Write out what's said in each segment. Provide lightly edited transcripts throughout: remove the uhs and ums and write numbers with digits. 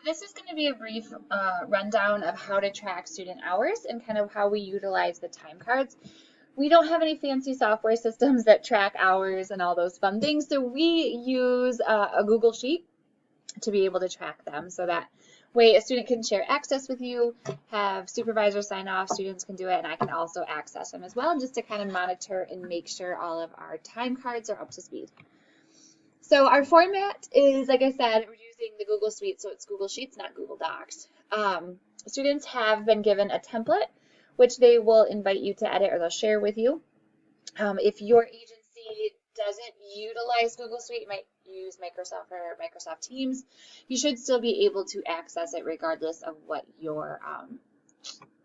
This is going to be a brief rundown of how to track student hours and kind of how we utilize the time cards. We don't have any fancy software systems that track hours and all those fun things, so we use a Google Sheet to be able to track them, so that way a student can share access with you, have supervisors sign off, students can do it, and I can also access them as well, just to kind of monitor and make sure all of our time cards are up to speed. So our format is, like I said, we're using the Google Suite, so it's Google Sheets, not Google Docs. Students have been given a template, which they will invite you to edit or they'll share with you. If your agency doesn't utilize Google Suite, you might use Microsoft or Microsoft Teams, you should still be able to access it regardless of what your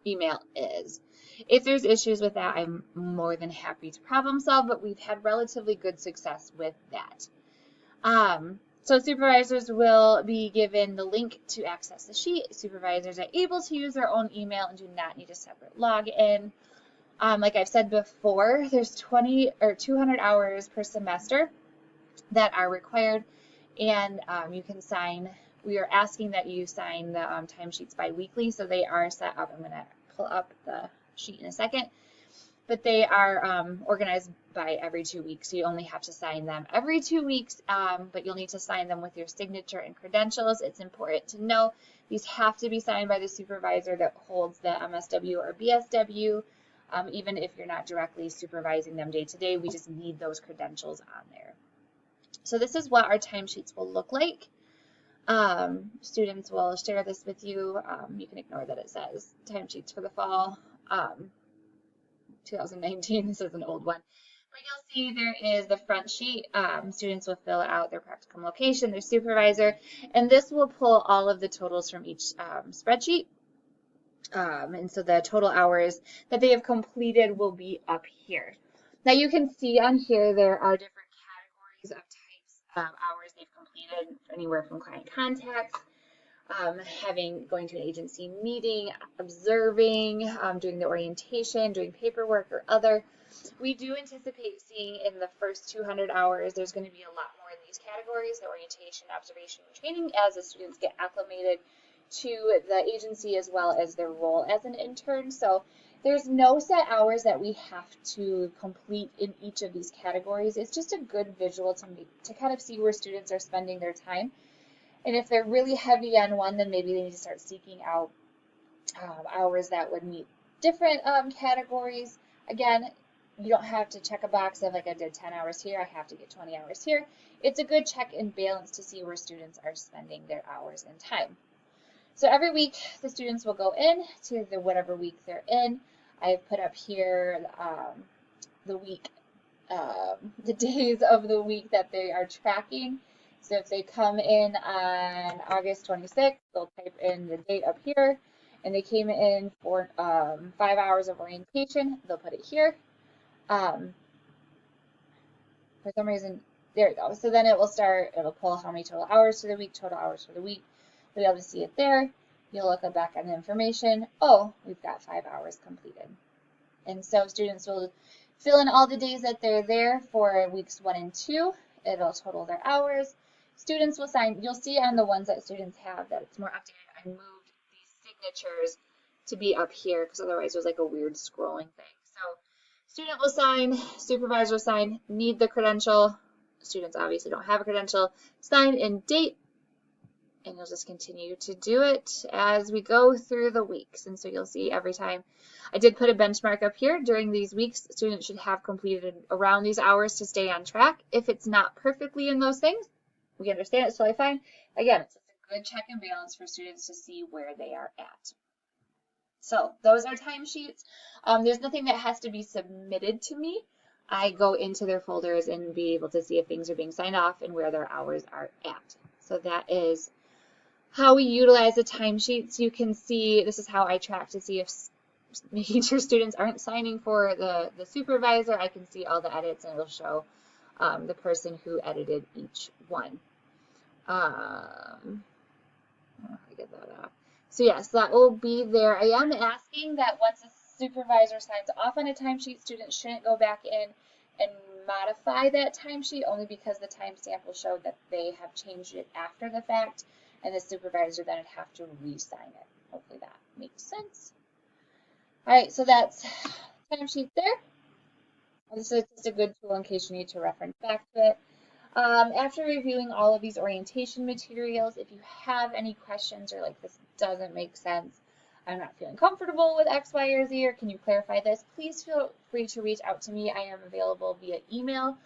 email is. If there's issues with that, I'm more than happy to problem solve, but we've had relatively good success with that. So supervisors will be given the link to access the sheet. Supervisors are able to use their own email and do not need a separate login. Like I've said before, there's 20 or 200 hours per semester that are required, and you can sign. We are asking that you sign the timesheets bi-weekly, so they are set up. I'm going to pull up the sheet in a second. But they are organized by every 2 weeks. So you only have to sign them every 2 weeks, but you'll need to sign them with your signature and credentials. It's important to know these have to be signed by the supervisor that holds the MSW or BSW. Even if you're not directly supervising them day to day, we just need those credentials on there. So this is what our timesheets will look like. Students will share this with you. You can ignore that it says timesheets for the fall. 2019, this is an old one. But you'll see there is the front sheet. Students will fill out their practicum location, their supervisor, and this will pull all of the totals from each spreadsheet. And so the total hours that they have completed will be up here. Now you can see on here there are different categories of types of hours they've completed, anywhere from client contacts, going to an agency meeting, observing, doing the orientation, doing paperwork or other. We do anticipate seeing in the first 200 hours, there's going to be a lot more in these categories, the orientation, observation, and training, as the students get acclimated to the agency as well as their role as an intern. So there's no set hours that we have to complete in each of these categories. It's just a good visual to kind of see where students are spending their time. And if they're really heavy on one, then maybe they need to start seeking out hours that would meet different categories. Again, you don't have to check a box of like I did 10 hours here, I have to get 20 hours here. It's a good check and balance to see where students are spending their hours and time. So every week the students will go in to whatever week they're in. I've put up here the week, the days of the week that they are tracking. So if they come in on August 26th, they'll type in the date up here, and they came in for 5 hours of orientation, they'll put it here. For some reason, there you go. So then it will start, it'll pull how many total hours for the week, total hours for the week. You'll be able to see it there. You'll look back on the information. Oh, we've got 5 hours completed. And so students will fill in all the days that they're there for weeks 1 and 2. It'll total their hours. Students will sign. You'll see on the ones that students have that it's more updated. I moved these signatures to be up here because otherwise it was like a weird scrolling thing. So student will sign, supervisor will sign, need the credential. Students obviously don't have a credential. Sign and date, and you'll just continue to do it as we go through the weeks. And so you'll see every time. I did put a benchmark up here. During these weeks, students should have completed around these hours to stay on track. If it's not perfectly in those things, we understand it's totally fine. Again, it's just a good check and balance for students to see where they are at. So those are timesheets. There's nothing that has to be submitted to me. I go into their folders and be able to see if things are being signed off and where their hours are at. So that is how we utilize the timesheets. You can see, this is how I track to see if making sure students aren't signing for the supervisor. I can see all the edits and it'll show the person who edited each one. I get that off. So yes, that will be there. I am asking that once a supervisor signs off on a timesheet, students shouldn't go back in and modify that timesheet, only because the timestamp will show that they have changed it after the fact, and the supervisor then would have to re-sign it. Hopefully that makes sense. All right, so that's timesheet there. This is just a good tool in case you need to reference back to it. After reviewing all of these orientation materials, if you have any questions or like this doesn't make sense, I'm not feeling comfortable with X, Y, or Z, or can you clarify this, please feel free to reach out to me. I am available via email.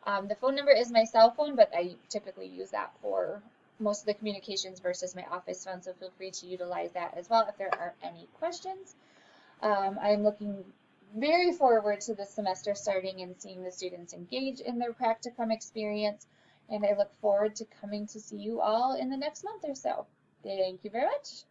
The phone number is my cell phone, but I typically use that for most of the communications versus my office phone, so feel free to utilize that as well if there are any questions. I'm looking very forward to the semester starting and seeing the students engage in their practicum experience, and I look forward to coming to see you all in the next month or so. Thank you very much.